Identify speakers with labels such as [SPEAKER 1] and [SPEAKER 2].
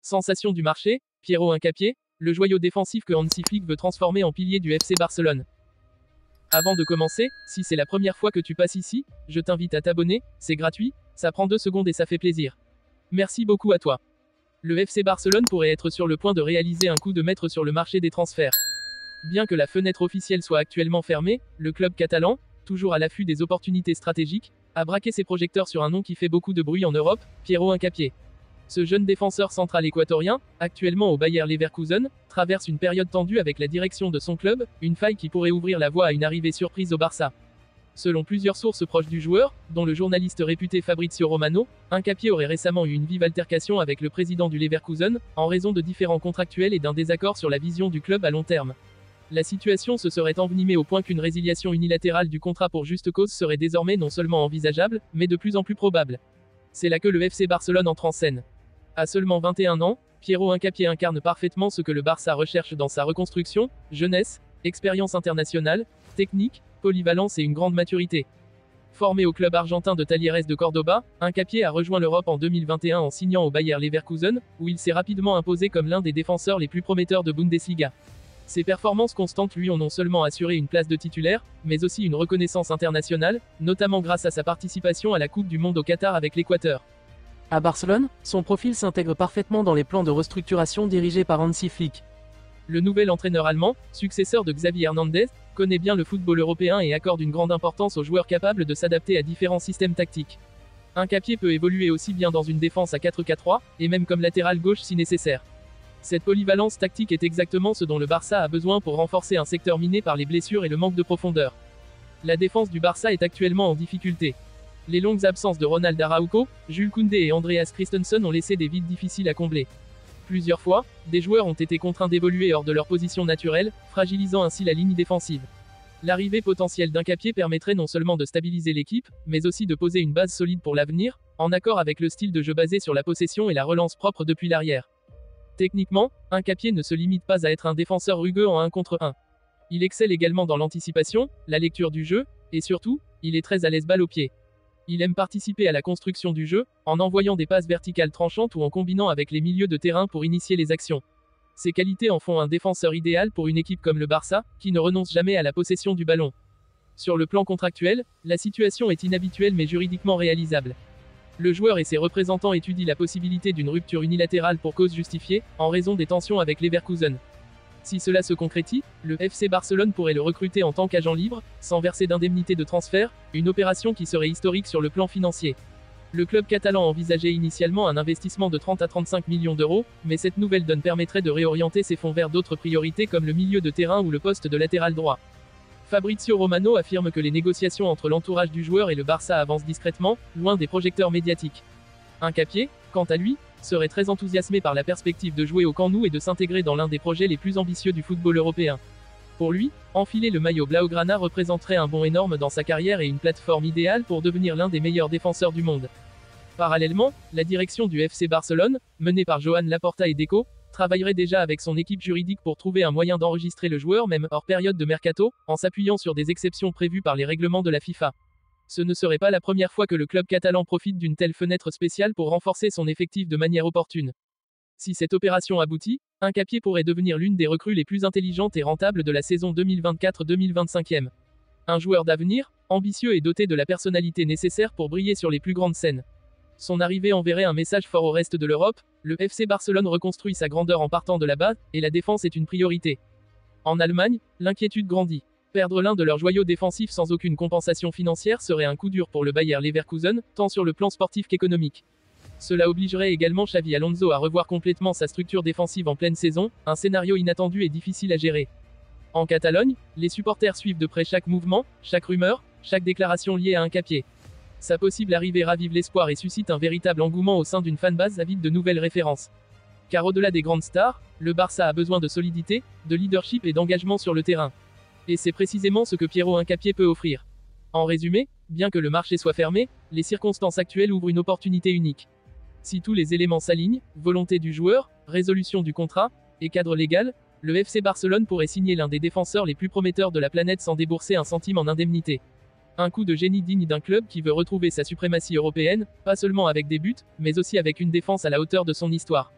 [SPEAKER 1] Sensation du marché, Pierro Hincapié, le joyau défensif que Hansi Flick veut transformer en pilier du FC Barcelone. Avant de commencer, si c'est la première fois que tu passes ici, je t'invite à t'abonner, c'est gratuit, ça prend 2 secondes et ça fait plaisir. Merci beaucoup à toi. Le FC Barcelone pourrait être sur le point de réaliser un coup de maître sur le marché des transferts. Bien que la fenêtre officielle soit actuellement fermée, le club catalan, toujours à l'affût des opportunités stratégiques, a braqué ses projecteurs sur un nom qui fait beaucoup de bruit en Europe, Pierro Hincapié. Ce jeune défenseur central équatorien, actuellement au Bayer Leverkusen, traverse une période tendue avec la direction de son club, une faille qui pourrait ouvrir la voie à une arrivée surprise au Barça. Selon plusieurs sources proches du joueur, dont le journaliste réputé Fabrizio Romano, Hincapié aurait récemment eu une vive altercation avec le président du Leverkusen, en raison de différends contractuels et d'un désaccord sur la vision du club à long terme. La situation se serait envenimée au point qu'une résiliation unilatérale du contrat pour juste cause serait désormais non seulement envisageable, mais de plus en plus probable. C'est là que le FC Barcelone entre en scène. À seulement 21 ans, Pierro Hincapié incarne parfaitement ce que le Barça recherche dans sa reconstruction, jeunesse, expérience internationale, technique, polyvalence et une grande maturité. Formé au club argentin de Talleres de Cordoba, Hincapié a rejoint l'Europe en 2021 en signant au Bayer Leverkusen, où il s'est rapidement imposé comme l'un des défenseurs les plus prometteurs de Bundesliga. Ses performances constantes lui ont non seulement assuré une place de titulaire, mais aussi une reconnaissance internationale, notamment grâce à sa participation à la Coupe du Monde au Qatar avec l'Équateur.
[SPEAKER 2] À Barcelone, son profil s'intègre parfaitement dans les plans de restructuration dirigés par Hansi Flick.
[SPEAKER 1] Le nouvel entraîneur allemand, successeur de Xavi Hernandez, connaît bien le football européen et accorde une grande importance aux joueurs capables de s'adapter à différents systèmes tactiques. Hincapié peut évoluer aussi bien dans une défense à 4-4-3, et même comme latéral gauche si nécessaire. Cette polyvalence tactique est exactement ce dont le Barça a besoin pour renforcer un secteur miné par les blessures et le manque de profondeur. La défense du Barça est actuellement en difficulté. Les longues absences de Ronald Araujo, Jules Koundé et Andreas Christensen ont laissé des vides difficiles à combler. Plusieurs fois, des joueurs ont été contraints d'évoluer hors de leur position naturelle, fragilisant ainsi la ligne défensive. L'arrivée potentielle d'Hincapié permettrait non seulement de stabiliser l'équipe, mais aussi de poser une base solide pour l'avenir, en accord avec le style de jeu basé sur la possession et la relance propre depuis l'arrière. Techniquement, Hincapié ne se limite pas à être un défenseur rugueux en 1 contre 1. Il excelle également dans l'anticipation, la lecture du jeu, et surtout, il est très à l'aise balle au pied. Il aime participer à la construction du jeu, en envoyant des passes verticales tranchantes ou en combinant avec les milieux de terrain pour initier les actions. Ces qualités en font un défenseur idéal pour une équipe comme le Barça, qui ne renonce jamais à la possession du ballon. Sur le plan contractuel, la situation est inhabituelle mais juridiquement réalisable. Le joueur et ses représentants étudient la possibilité d'une rupture unilatérale pour cause justifiée, en raison des tensions avec Leverkusen. Si cela se concrétise, le FC Barcelone pourrait le recruter en tant qu'agent libre, sans verser d'indemnité de transfert, une opération qui serait historique sur le plan financier. Le club catalan envisageait initialement un investissement de 30 à 35 millions d'euros, mais cette nouvelle donne permettrait de réorienter ses fonds vers d'autres priorités comme le milieu de terrain ou le poste de latéral droit. Fabrizio Romano affirme que les négociations entre l'entourage du joueur et le Barça avancent discrètement, loin des projecteurs médiatiques. Hincapié, quant à lui, serait très enthousiasmé par la perspective de jouer au Camp Nou et de s'intégrer dans l'un des projets les plus ambitieux du football européen. Pour lui, enfiler le maillot blaugrana représenterait un bond énorme dans sa carrière et une plateforme idéale pour devenir l'un des meilleurs défenseurs du monde. Parallèlement, la direction du FC Barcelone, menée par Joan Laporta et Deco, travaillerait déjà avec son équipe juridique pour trouver un moyen d'enregistrer le joueur même hors période de mercato, en s'appuyant sur des exceptions prévues par les règlements de la FIFA. Ce ne serait pas la première fois que le club catalan profite d'une telle fenêtre spéciale pour renforcer son effectif de manière opportune. Si cette opération aboutit, Hincapié pourrait devenir l'une des recrues les plus intelligentes et rentables de la saison 2024-2025. Un joueur d'avenir, ambitieux et doté de la personnalité nécessaire pour briller sur les plus grandes scènes. Son arrivée enverrait un message fort au reste de l'Europe, le FC Barcelone reconstruit sa grandeur en partant de la base, et la défense est une priorité. En Allemagne, l'inquiétude grandit. Perdre l'un de leurs joyaux défensifs sans aucune compensation financière serait un coup dur pour le Bayer Leverkusen, tant sur le plan sportif qu'économique. Cela obligerait également Xavi Alonso à revoir complètement sa structure défensive en pleine saison, un scénario inattendu et difficile à gérer. En Catalogne, les supporters suivent de près chaque mouvement, chaque rumeur, chaque déclaration liée à Hincapié. Sa possible arrivée ravive l'espoir et suscite un véritable engouement au sein d'une fanbase avide de nouvelles références. Car au-delà des grandes stars, le Barça a besoin de solidité, de leadership et d'engagement sur le terrain. Et c'est précisément ce que Pierro Hincapié peut offrir. En résumé, bien que le marché soit fermé, les circonstances actuelles ouvrent une opportunité unique. Si tous les éléments s'alignent, volonté du joueur, résolution du contrat, et cadre légal, le FC Barcelone pourrait signer l'un des défenseurs les plus prometteurs de la planète sans débourser un centime en indemnité. Un coup de génie digne d'un club qui veut retrouver sa suprématie européenne, pas seulement avec des buts, mais aussi avec une défense à la hauteur de son histoire.